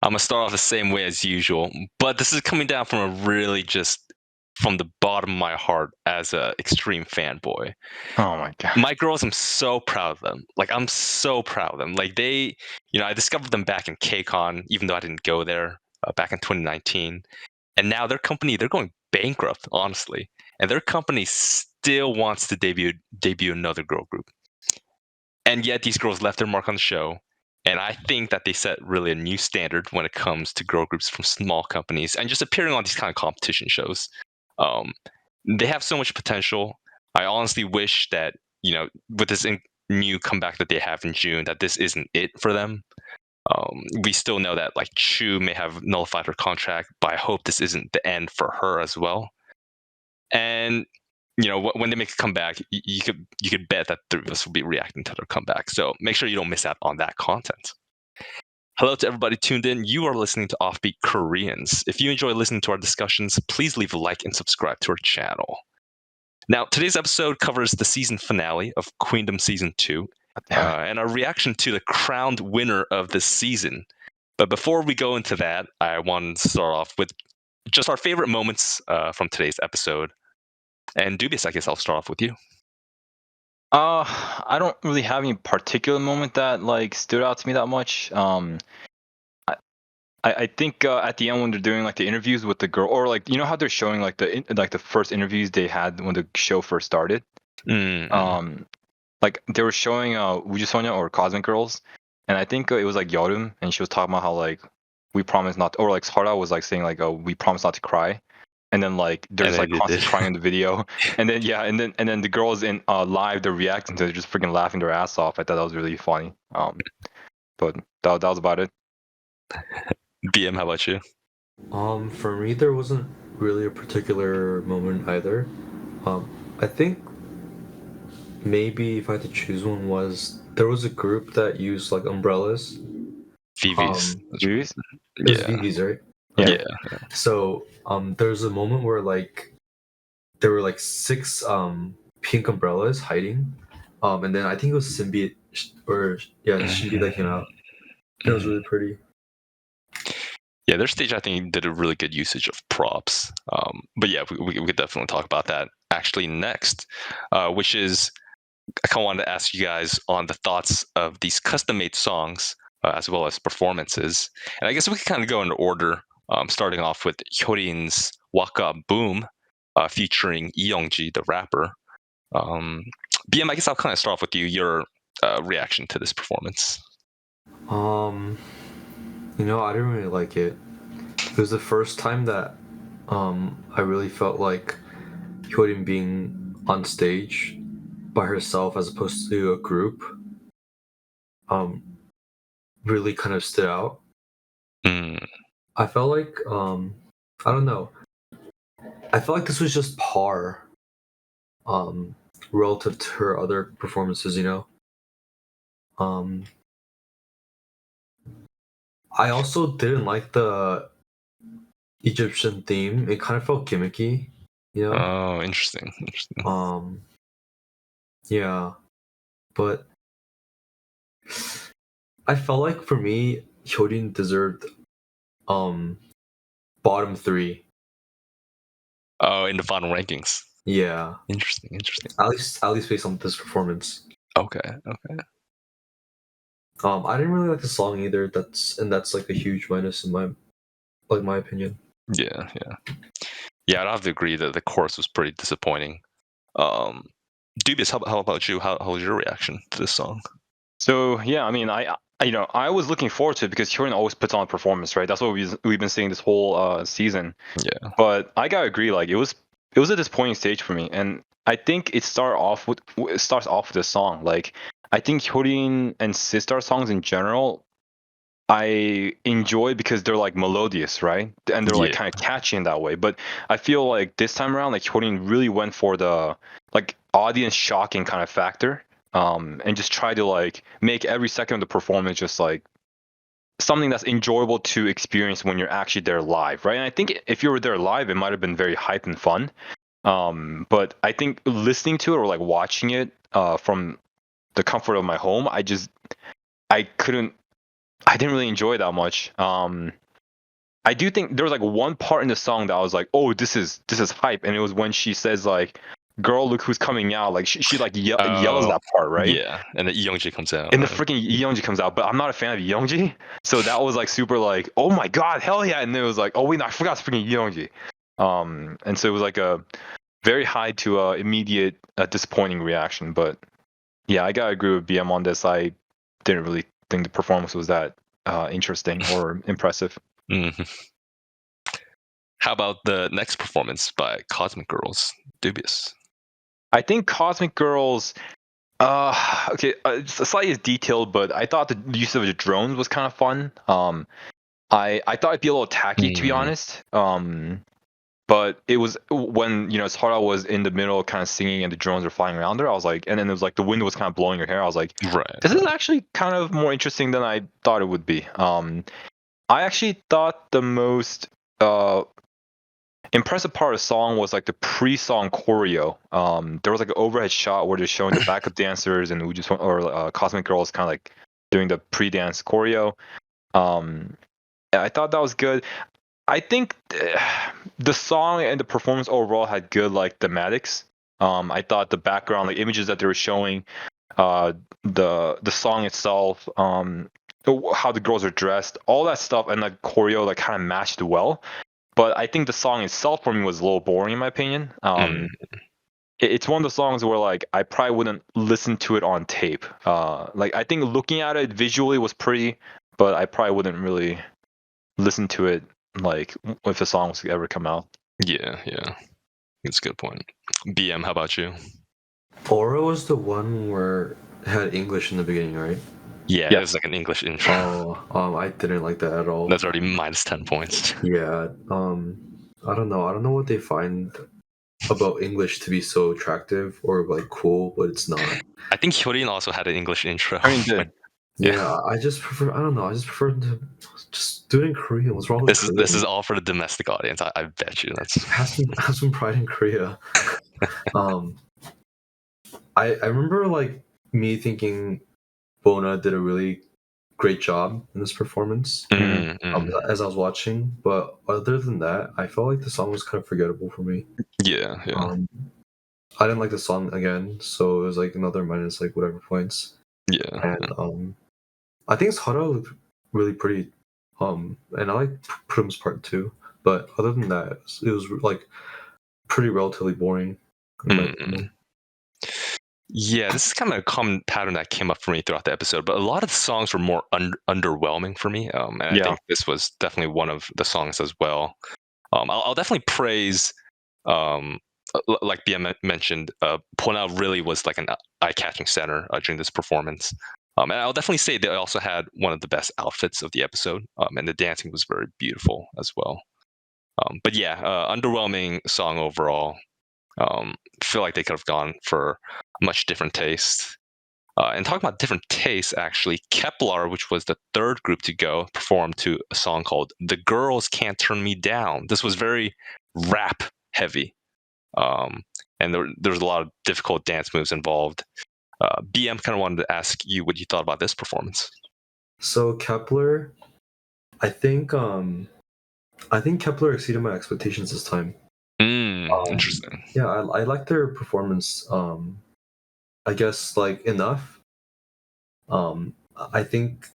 I'm gonna start off the same way as usual, but this is coming down from a really just from the bottom of my heart as a extreme fanboy. Oh my god. My girls, I'm so proud of them. Like I'm so proud of them. Like I discovered them back in KCON, even though I didn't go there back in 2019. And now their company, they're going bankrupt, honestly. And their company still wants to debut another girl group. And yet these girls left their mark on the show. And I think that they set really a new standard when it comes to girl groups from small companies and just appearing on these kind of competition shows. Um, they have so much potential. I honestly wish that, with this new comeback that they have in June, that this isn't it for them. We still know that like Chu may have nullified her contract, but I hope this isn't the end for her as well. And when they make a comeback, you could bet that three of us will be reacting to their comeback. So make sure you don't miss out on that content. Hello to everybody tuned in. You are listening to Offbeat Koreans. If you enjoy listening to our discussions, please leave a like and subscribe to our channel. Now, today's episode covers the season finale of Queendom Season 2 and our reaction to the crowned winner of this season. But before we go into that, I want to start off with just our favorite moments from today's episode. And Dubious, I guess I'll start off with you. I don't really have any particular moment that like stood out to me that much. I think at the end when they're doing like the interviews with the girl, or like how they're showing like the first interviews they had when the show first started. Mm. Like they were showing Would You Sonya or Cosmic Girls, and I think it was like Yeorum, and she was talking about how like we promise not, or like Hara was like saying like, oh, we promise not to cry. And then like there's like constant crying in the video, and then and then the girls in live they're reacting to it, just freaking laughing their ass off. I thought that was really funny. But that was about it. BM, how about you? For me, there wasn't really a particular moment either. I think maybe if I had to choose one, there was a group that used like umbrellas. Viviz. Viviz? It was Viviz, right? Yeah. So there's a moment where like there were like 6 pink umbrellas hiding. And then I think it was Symbiote Symbiote that came out. It was really pretty. Yeah, their stage I think did a really good usage of props. But yeah, we could definitely talk about that actually next, which is I kind of wanted to ask you guys on the thoughts of these custom-made songs as well as performances. And I guess we could kind of go in order, starting off with Hyolyn's Waka Boom, featuring Lee Youngji, the rapper. BM, I guess I'll kind of start off with you. Your reaction to this performance. I didn't really like it. It was the first time that I really felt like Hyolyn being on stage by herself as opposed to a group really kind of stood out. I felt like I don't know. I felt like this was just par relative to her other performances, I also didn't like the Egyptian theme. It kind of felt gimmicky, Oh, interesting. Yeah, but I felt like for me, Hyolyn deserved bottom 3. Oh, in the final rankings. Yeah. Interesting. At least based on this performance. Okay. I didn't really like the song either. That's like a huge minus in my opinion. Yeah. I'd have to agree that the chorus was pretty disappointing. Dubious, how about you? How was your reaction to this song? So yeah, I mean, I was looking forward to it because Hyolyn always puts on a performance, right? That's what we've been seeing this whole season. Yeah. But I gotta agree, like it was a disappointing stage for me, and I think it starts off with this song. Like I think Hyolyn and Sistar songs in general, I enjoy because they're like melodious, right? And they're like kind of catchy in that way. But I feel like this time around, like Hyolyn really went for the like audience shocking kind of factor, and just try to like make every second of the performance just like something that's enjoyable to experience when you're actually there live, right? And I think if you were there live, it might have been very hype and fun. But I think listening to it or like watching it from the comfort of my home, I couldn't I didn't really enjoy that much. I do think there was like one part in the song that I was like, oh, this is hype, and it was when she says like, "Girl, look who's coming out!" Like she like yells that part, right? Yeah, and then Youngji comes out. And the freaking Yeongji comes out, but I'm not a fan of Yeongji, so that was like super like, oh my god, hell yeah! And then it was like, oh wait, no, I forgot it's freaking Yeongji. And so it was like a very high to immediate disappointing reaction. But yeah, I gotta agree with BM on this. I didn't really think the performance was that interesting or impressive. Mhm. How about the next performance by Cosmic Girls, Dubious? I think Cosmic Girls. Okay, it's slightly detailed, but I thought the use of the drones was kind of fun. I thought it'd be a little tacky, to be honest. But it was when Sara was in the middle, kind of singing, and the drones were flying around her. I was like, and then it was like the wind was kind of blowing her hair. I was like, Right. this is actually kind of more interesting than I thought it would be. I actually thought the most impressive part of the song was like the pre-song choreo. There was like an overhead shot where they're showing the backup dancers and Cosmic Girls kind of like doing the pre-dance choreo. I thought that was good. I think the song and the performance overall had good like thematics. I thought the background, like images that they were showing, the song itself, how the girls are dressed, all that stuff, and like choreo like kind of matched well. But I think the song itself for me was a little boring in my opinion. It's one of the songs where like I probably wouldn't listen to it on tape. Like I think looking at it visually was pretty, but I probably wouldn't really listen to it like if the song was to ever come out. Yeah, that's a good point. BM, how about you? Aura was the one where it had English in the beginning, right? Yeah, it was like an English intro. I didn't like that at all. That's already minus 10 points. Yeah. I don't know. I don't know what they find about English to be so attractive or like cool, but it's not. I think Hyolyn also had an English intro. I mean, did. Yeah, I just prefer. I don't know. I just prefer to just do it in Korean. What's wrong with This is all for the domestic audience. I bet you that's have some pride in Korea. I remember like me thinking LOONA did a really great job in this performance as I was watching, but other than that, I felt like the song was kind of forgettable for me. Yeah. I didn't like the song again, so it was like another minus like whatever points. Yeah. And I think Sara looked really pretty. And I like Prim's part too. But other than that, it was like pretty relatively boring. Yeah, this is kind of a common pattern that came up for me throughout the episode, but a lot of the songs were more underwhelming for me. And I think this was definitely one of the songs as well. I'll definitely praise, like BM mentioned, Ponao really was like an eye-catching center during this performance. And I'll definitely say they also had one of the best outfits of the episode, and the dancing was very beautiful as well. But yeah, underwhelming song overall. Feel like they could have gone for much different taste. And talking about different tastes, actually, Kepler, which was the third group to go, performed to a song called "The Girls Can't Turn Me Down." This was very rap heavy, and there was a lot of difficult dance moves involved. BM kind of wanted to ask you what you thought about this performance. So Kepler, I think Kepler exceeded my expectations this time. Interesting. Yeah, I liked their performance. I guess like enough. I think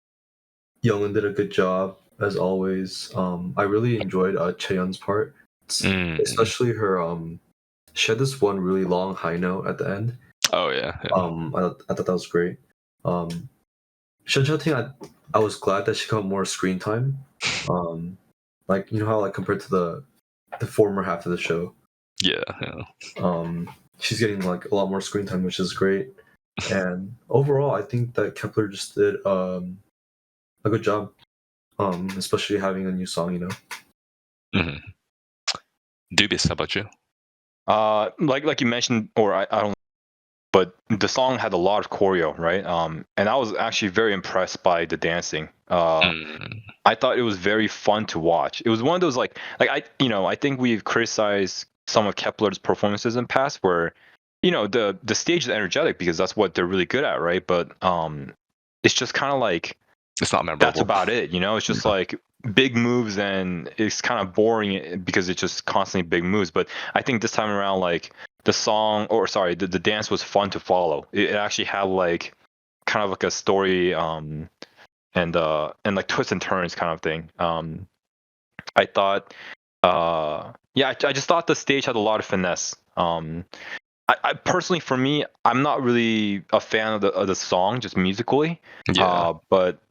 Youngin did a good job as always. I really enjoyed Chaeyeon's part, especially her. She had this one really long high note at the end. Oh yeah. I thought that was great. Shenjia, I was glad that she got more screen time. Like how like compared to the former half of the show. Yeah. She's getting like a lot more screen time, which is great. And overall, I think that Kepler just did a good job, especially having a new song. Dubious, how about you? Like you mentioned, or I don't, but the song had a lot of choreo, right? And I was actually very impressed by the dancing. I thought it was very fun to watch. It was one of those like I think we've criticized some of Kepler's performances in the past where the stage is energetic because that's what they're really good at, right? But it's just kind of like It's not memorable. That's about it. It's just like big moves, and it's kind of boring because it's just constantly big moves. But I think this time around, like the song, or sorry, the dance was fun to follow. It actually had like kind of like a story, and like twists and turns kind of thing. I thought, yeah, I just thought the stage had a lot of finesse. I personally, for me, I'm not really a fan of the song just musically. Yeah. But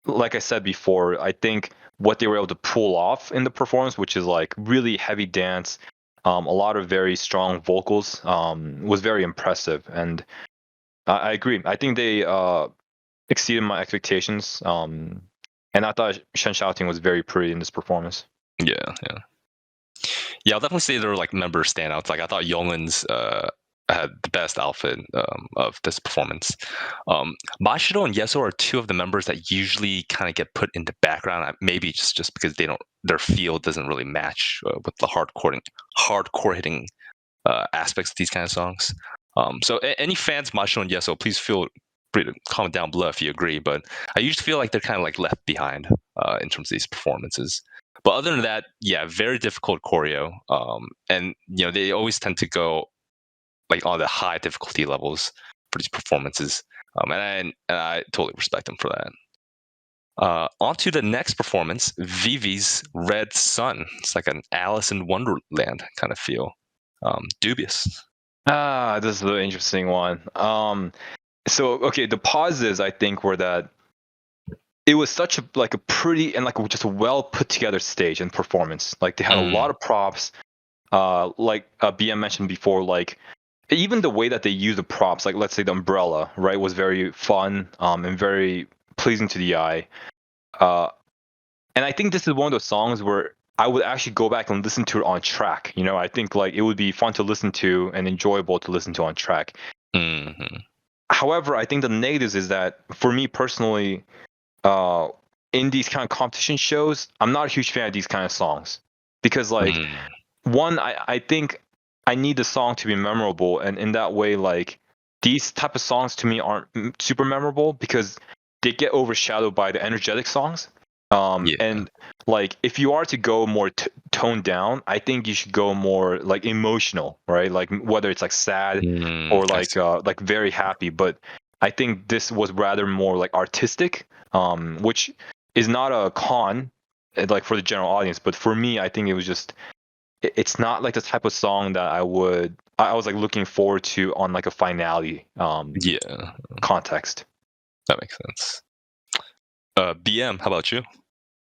like I said before, I think what they were able to pull off in the performance, which is like really heavy dance, a lot of very strong vocals, was very impressive. And I agree. I think they exceeded my expectations. And I thought Shen Xiaoting was very pretty in this performance. Yeah. I'll definitely say there were like member standouts. Like I thought Hyolyn's had the best outfit of this performance. Mashiro and Yeso are two of the members that usually kind of get put in the background. Maybe just because their field doesn't really match with the hardcore hitting aspects of these kind of songs. So any fans of Mashiro and Yeso, please feel free to comment down below if you agree. But I usually feel like they're kind of like left behind in terms of these performances. But other than that, yeah, very difficult choreo. And they always tend to go like on the high difficulty levels for these performances. And I totally respect them for that. On to the next performance, Viviz Red Sun. It's like an Alice in Wonderland kind of feel. Dubious. This is an interesting one. So okay, the positives I think were that it was such a pretty and like just a well put together stage and performance. Like they had a lot of props. Like BM mentioned before, like even the way that they use the props, like let's say the umbrella, right, was very fun and very pleasing to the eye. And I think this is one of those songs where I would actually go back and listen to it on track. I think like it would be fun to listen to and enjoyable to listen to on track. Mm-hmm. However, I think the negatives is that for me personally, in these kind of competition shows, I'm not a huge fan of these kind of songs because like one, I think I need the song to be memorable, and in that way, like these type of songs to me aren't super memorable because they get overshadowed by the energetic songs. And like if you are to go more toned down, I think you should go more like emotional, right? Like whether it's like sad or like very happy. But I think this was rather more like artistic, which is not a con like for the general audience, but for me, I think it was just it's not like the type of song that I was like looking forward to on like a finale context. That makes sense. BM, how about you?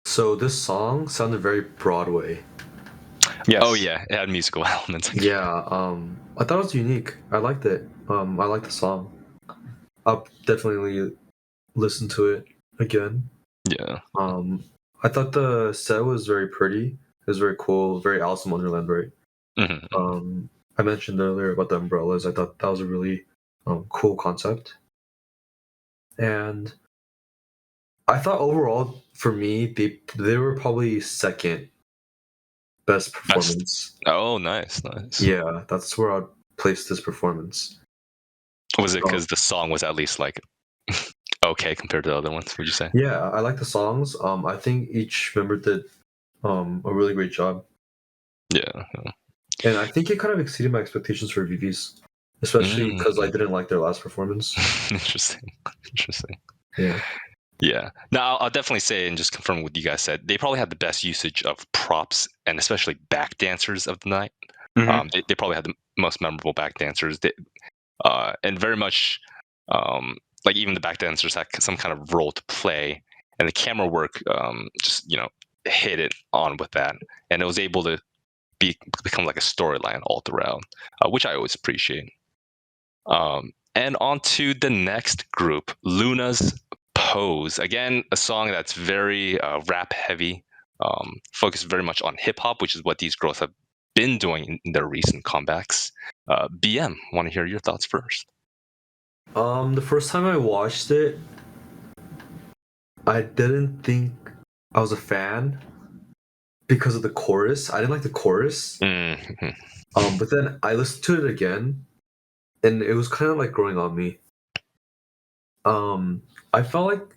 So this song sounded very Broadway. Yes. Oh yeah, it had musical elements. Yeah, I thought it was unique. I liked it. I liked the song. I'll definitely listen to it again. Yeah. I thought the set was very pretty. It was very cool, very Alice in Wonderland, right? Mm-hmm. I mentioned earlier about the umbrellas. I thought that was a really cool concept. And I thought overall, for me, they were probably second best performance. Oh, nice. Yeah, that's where I'd place this performance. Was it because the song was at least like okay compared to the other ones? Would you say? Yeah, I like the songs. I think each member did a really great job. Yeah. And I think it kind of exceeded my expectations for Viviz, especially because I didn't like their last performance. Interesting. Yeah. Now, I'll definitely say and just confirm what you guys said. They probably had the best usage of props and especially back dancers of the night. Mm-hmm. They probably had the most memorable back dancers. And very much like even the back dancers had some kind of role to play, and the camera work just hit it on with that, and it was able to become like a storyline all throughout, which I always appreciate. And on to the next group, LOONA's Pose. Again, a song that's very rap heavy, focused very much on hip hop, which is what these girls have been doing in their recent comebacks. BM, want to hear your thoughts first? The first time I watched it, I didn't think I was a fan because of the chorus. I didn't like the chorus. Mm-hmm. But then I listened to it again, and it was kind of like growing on me. I felt like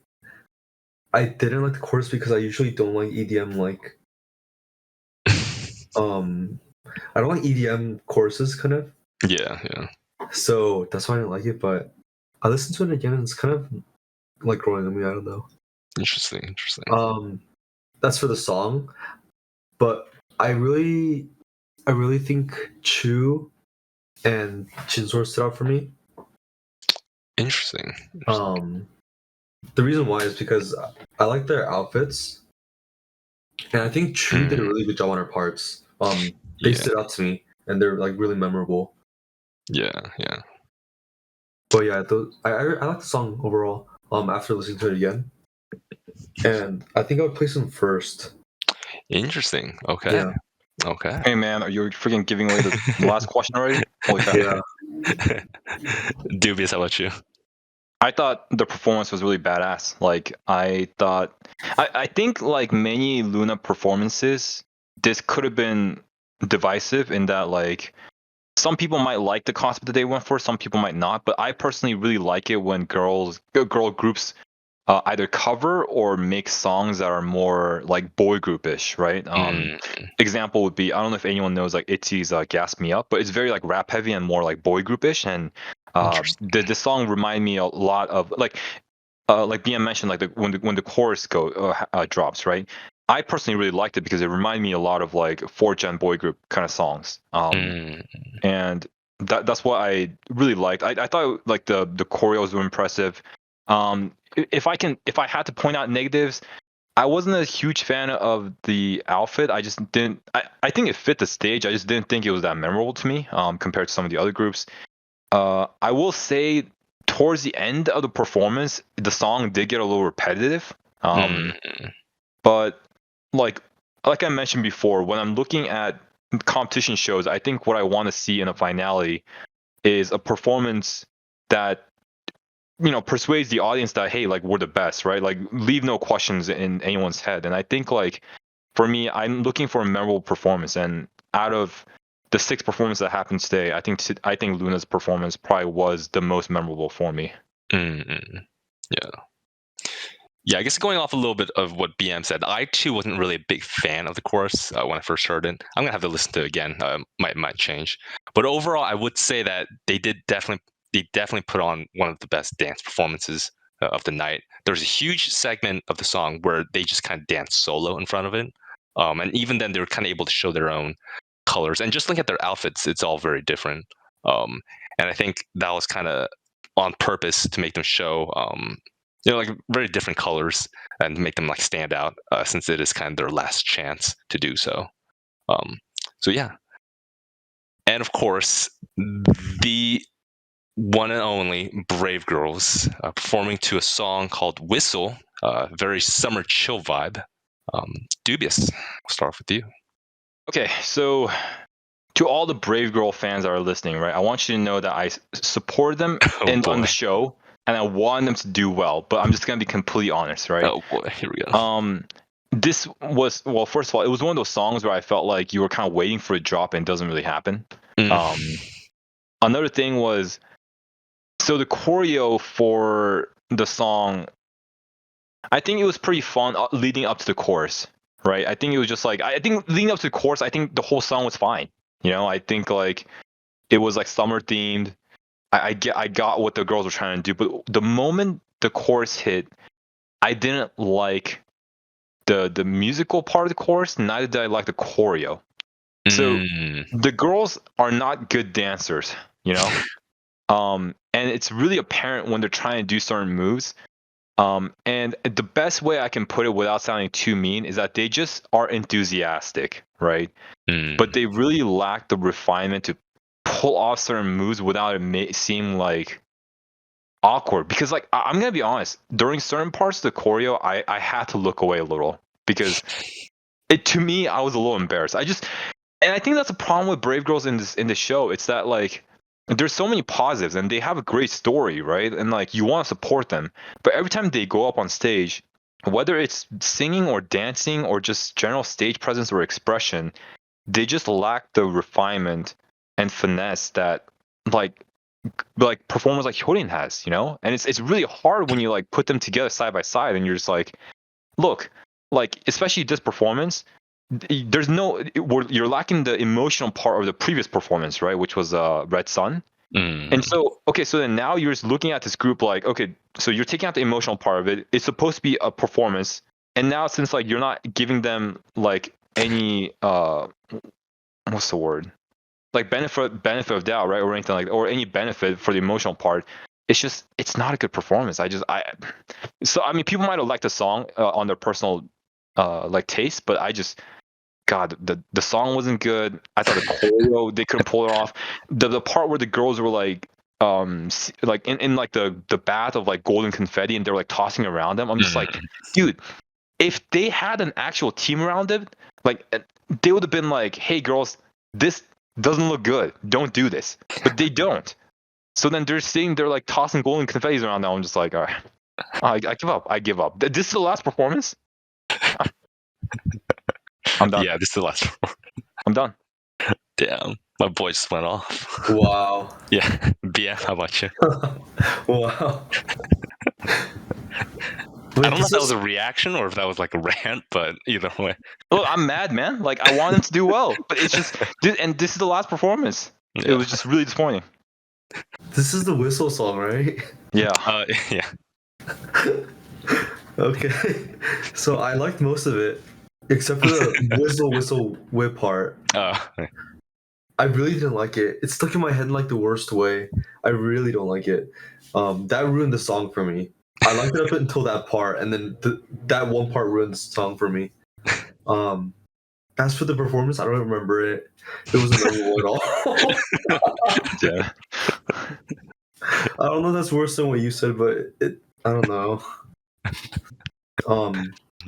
I didn't like the chorus because I usually don't like EDM. Like, I don't like EDM choruses, kind of. Yeah. So that's why I didn't like it. But I listened to it again, and it's kind of like growing on me. I don't know. Interesting. That's for the song, but I really think Chu and Jinsor stood out for me. Interesting. The reason why is because I like their outfits, and I think Chu did a really good job on her parts. They stood out to me, and they're like really memorable. Yeah. But yeah, I like the song overall. After listening to it again, and I think I would place them first. Interesting. Okay. Yeah. Okay. Hey man, are you freaking giving away the last question already? Holy crap. Yeah. Dubious, how about you? I thought the performance was really badass. Like I think like many LOONA performances, this could have been divisive in that like some people might like the concept that they went for, some people might not. But I personally really like it when girl groups either cover or make songs that are more like boy groupish, right? Example would be, I don't know if anyone knows like ITZY's "Gas Me Up," but it's very like rap heavy and more like boy groupish. And the song remind me a lot of like BM mentioned, like when the chorus drops, right? I personally really liked it because it reminded me a lot of like 4gen boy group kind of songs. And that's what I really liked. I thought like the choreos were impressive. If I had to point out negatives, I wasn't a huge fan of the outfit. I just didn't. I think it fit the stage. I just didn't think it was that memorable to me compared to some of the other groups. I will say towards the end of the performance, the song did get a little repetitive. But like I mentioned before, when I'm looking at competition shows, I think what I want to see in a finale is a performance that persuades the audience that, hey, like we're the best, right? Like leave no questions in anyone's head. And I think like for me, I'm looking for a memorable performance. And out of the 6 performances that happened today, I think LOONA's performance probably was the most memorable for me. Yeah, I guess going off a little bit of what BM said, I too wasn't really a big fan of the chorus when I first heard it. I'm gonna have to listen to it again. Might change, but overall, I would say that they definitely put on one of the best dance performances of the night. There's a huge segment of the song where they just kind of dance solo in front of it, and even then they were kind of able to show their own colors. And just look at their outfits; it's all very different. And I think that was kind of on purpose to make them show like very different colors and make them like stand out since it is kind of their last chance to do so. So yeah, and of course the one and only Brave Girls performing to a song called Whistle, very summer chill vibe. Dubious, we'll start off with you. Okay, so to all the Brave Girl fans that are listening, right, I want you to know that I support them on the show, and I want them to do well. But I'm just gonna be completely honest, right? Oh boy, here we go. This was, well, first of all, it was one of those songs where I felt like you were kind of waiting for a drop and it doesn't really happen. Another thing was, so the choreo for the song, I think it was pretty fun leading up to the chorus, right? I think it was just like, I think leading up to the chorus, I think the whole song was fine. I think like it was like summer themed. I got what the girls were trying to do, but the moment the chorus hit, I didn't like the musical part of the chorus. Neither did I like the choreo. So the girls are not good dancers, and it's really apparent when they're trying to do certain moves. And the best way I can put it without sounding too mean is that they just are enthusiastic, right? But they really lack the refinement to pull off certain moves without it seem like awkward. Because like I'm gonna be honest, during certain parts of the choreo, I had to look away a little because to me I was a little embarrassed. And I think that's a problem with Brave Girls in this show. It's that like there's so many positives and they have a great story, right? And like you want to support them, but every time they go up on stage, whether it's singing or dancing or just general stage presence or expression, they just lack the refinement and finesse that like performers like Hyolyn has, And it's really hard when you like put them together side by side and you're just like, look, like especially this performance, there's no you're lacking the emotional part of the previous performance, right? Which was Red Sun. And so, okay, so then now you're just looking at this group like, okay, so you're taking out the emotional part of it. It's supposed to be a performance, and now since like you're not giving them like any what's the word, like benefit of doubt, right, or anything like, or any benefit for the emotional part, it's not a good performance. So I mean, people might have liked the song on their personal like taste, but God, the song wasn't good. I thought the choreo they couldn't pull it off. The part where the girls were like like in like the bath of like golden confetti and they're like tossing around them. I'm just like, dude, if they had an actual team around it, like they would have been like, hey girls, this doesn't look good. Don't do this. But they don't. So then they're sitting there like tossing golden confetti around now. I'm just like, all right, I give up. I give up. This is the last performance. I'm done. Yeah, this is the last one. I'm done. Damn, my boy just went off. Wow. Yeah, BF, how about you? Wow. I don't know if that was a reaction or if that was like a rant, but either way. Look, I'm mad, man. Like I want them to do well, but it's just, and this is the last performance. Yeah. It was just really disappointing. This is the whistle song, right? Yeah. Yeah. Okay. So I liked most of it, except for the whistle whip part. I really didn't like it. It stuck in my head in like the worst way. I really don't like it. That ruined the song for me. I liked it up until that part, and then that one part ruined the song for me. As for the performance, I don't remember it. It wasn't memorable at all. Yeah. I don't know if that's worse than what you said, but I don't know.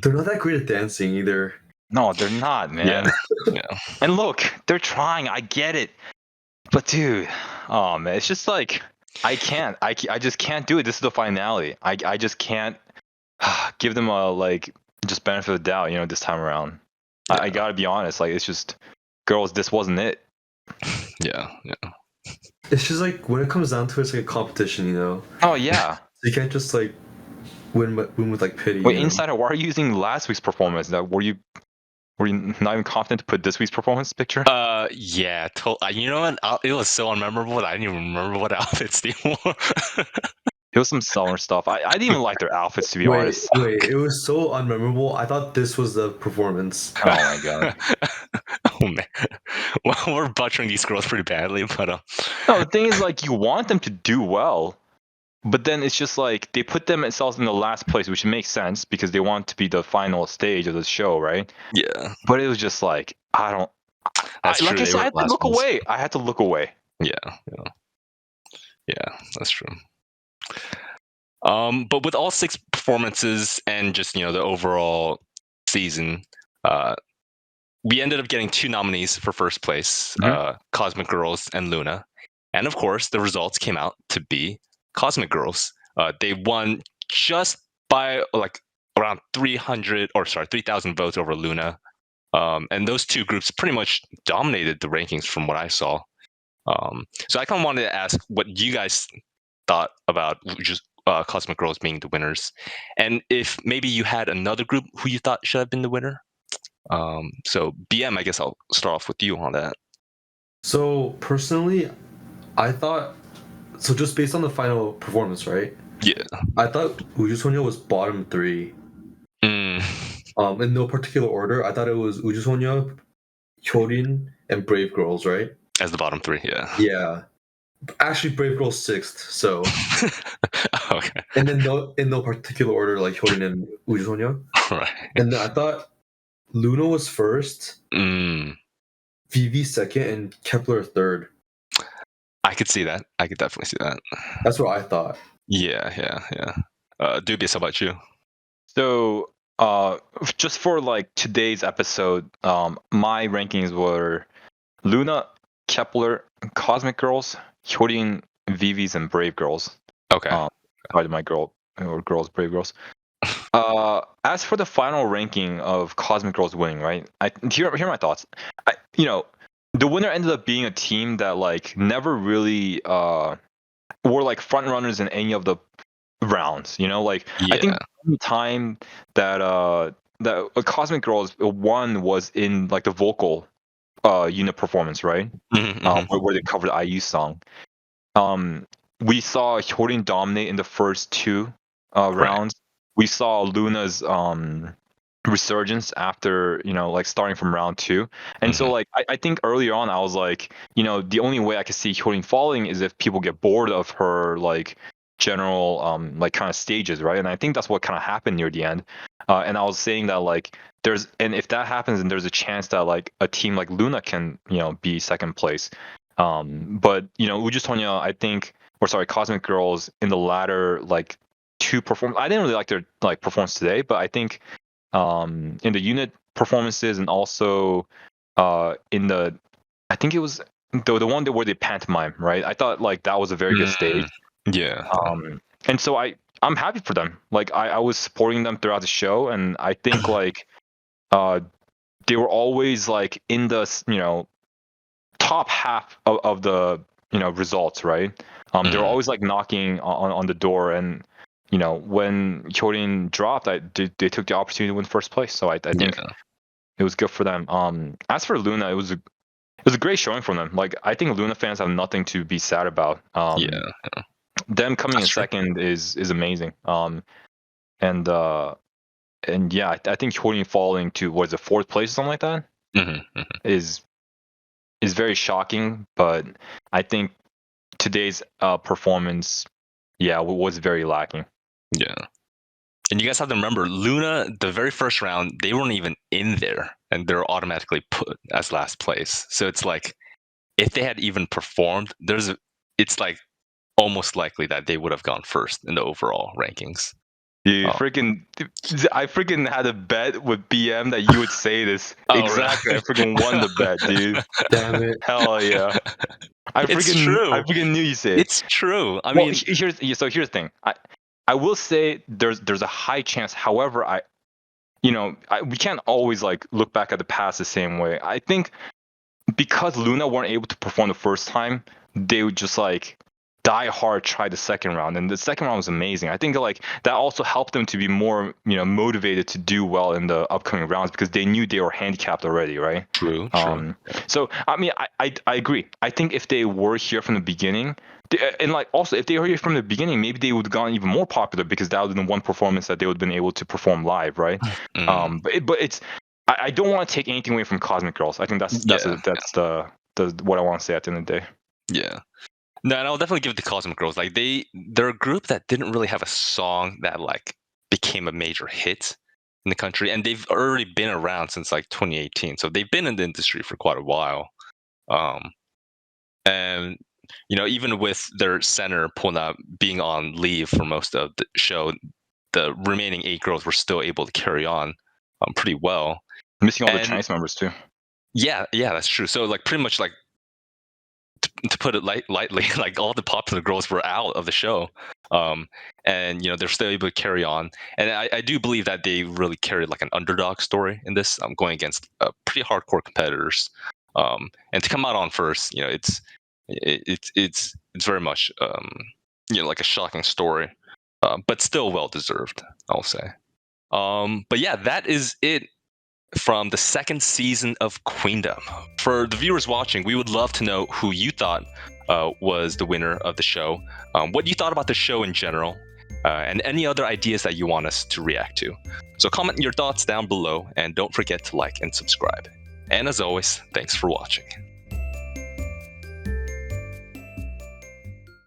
They're not that great at dancing either. No, they're not, man. Yeah. And look, they're trying. I get it. But dude, oh man, it's just like I can't. I just can't do it. This is the finale. I just can't give them a like just benefit of the doubt, you know, this time around. Yeah. I gotta be honest. Like it's just, girls, this wasn't it. Yeah. It's just like when it comes down to it, it's like a competition, you know. Oh yeah. You can't just like win with like pity. Wait, Insider, why are you using last week's performance? Were you not even confident to put this week's performance picture? Yeah. You know what? It was so unmemorable that I didn't even remember what outfits they wore. It was some summer stuff. I didn't even like their outfits, to be honest. Wait, it was so unmemorable. I thought this was the performance. Oh my god. Oh man. Well, we're butchering these girls pretty badly, but no, the thing is, like, you want them to do well, but then it's just like they put themselves in the last place, which makes sense because they want to be the final stage of the show, right? Yeah. But it was just like like I said, I had to look away. I had to look away. Yeah, that's true. But with all 6 performances and just the overall season, we ended up getting 2 nominees for first place, Cosmic Girls and LOONA, and of course the results came out to be Cosmic Girls. They won just by like around 3,000 votes over LOONA, and those 2 groups pretty much dominated the rankings from what I saw. So I kind of wanted to ask what you guys thought about just Cosmic Girls being the winners, and if maybe you had another group who you thought should have been the winner. So BM, I guess I'll start off with you on that. So personally, I thought, so just based on the final performance, right? Yeah. I thought Ujusonya was bottom 3. In no particular order. I thought it was Ujusonya, Hyolyn, and Brave Girls, right? As the bottom 3, yeah. Yeah. Actually, Brave Girls 6th, so. Okay. And then in no particular order, like Hyolyn and Ujusonya. Right. And then I thought LOONA was 1st, Viviz 2nd, and Kepler 3rd. I could see that. I could definitely see that. That's what I thought. Yeah. Dubious, how about you? So, just for like today's episode, my rankings were LOONA, Kepler, Cosmic Girls, Hyolyn, Viviz, and Brave Girls. Okay. Pardon my girls, Brave Girls. As for the final ranking of Cosmic Girls winning, right? Here are my thoughts. The winner ended up being a team that like never really were like front runners in any of the rounds. You know, like Yeah. I think the only time that that Cosmic Girls won was in like the vocal unit performance, right? Where they covered the IU song. We saw Hyolyn dominate in the first two rounds. We saw LOONA's resurgence after, you know, like starting from round two. And so like I think earlier on I was like, you know, the only way I could see Hyolyn falling is if people get bored of her like general like kind of stages, right? And I think that's what kind of happened near the end. And I was saying that like and if that happens, then there's a chance that like a team like LOONA can, you know, be second place. But you know, Ujusonya, I think, or sorry, Cosmic Girls in the latter like two I didn't really like their like performance today, but I think in the unit performances and also in the, I think it was the one where they pantomime, right? I thought like that was a very good stage. Yeah. And so I'm happy for them. Like I was supporting them throughout the show, and I think like they were always like in the, you know, top half of the, you know, results, right? They were always like knocking on the door, and you know, when Hyolyn dropped, they took the opportunity to win first place. So I think it was good for them. As for LOONA, it was a great showing from them. Like I think LOONA fans have nothing to be sad about. Them coming in second is amazing. And yeah, I think Hyolyn falling to what is it, fourth place or something like that is very shocking. But I think today's performance, was very lacking. Yeah. And you guys have to remember, LOONA, the very first round, they weren't even in there, and they're automatically put as last place. So it's like, if they had even performed, it's like almost likely that they would have gone first in the overall rankings. I freaking had a bet with BM that you would say this. Exactly. Right. I freaking won the bet, dude. Damn it. Hell yeah. It's true. I freaking knew you said it. It's true. I mean, here's the thing. I will say there's a high chance. However, we can't always like look back at the past the same way. I think because LOONA weren't able to perform the first time, they would just like die hard try the second round, and the second round was amazing. I think like that also helped them to be more, you know, motivated to do well in the upcoming rounds because they knew they were handicapped already, right? True. So I mean, I agree. I think if they were here from the beginning, and like also if they were here from the beginning, maybe they would have gotten even more popular because that would have been one performance that they would have been able to perform live, right? But it's I don't want to take anything away from Cosmic Girls. I think that's the what I want to say at the end of the day. Yeah. No, and I'll definitely give it to Cosmic Girls. Like they're a group that didn't really have a song that like became a major hit in the country, and they've already been around since like 2018. So they've been in the industry for quite a while. And you know, even with their center Pona being on leave for most of the show, the remaining 8 girls were still able to carry on pretty well. Missing all the Chinese members too. Yeah, that's true. So like pretty much like to put it lightly, like all the popular girls were out of the show, and you know they're still able to carry on. And I do believe that they really carried like an underdog story in this, going against pretty hardcore competitors, and to come out on first, you know, it's very much you know, like a shocking story, but still well deserved, I'll say. But yeah, that is it from the second season of Queendom. For the viewers watching, we would love to know who you thought was the winner of the show, what you thought about the show in general, and any other ideas that you want us to react to. So comment your thoughts down below, and don't forget to like and subscribe. And as always, thanks for watching.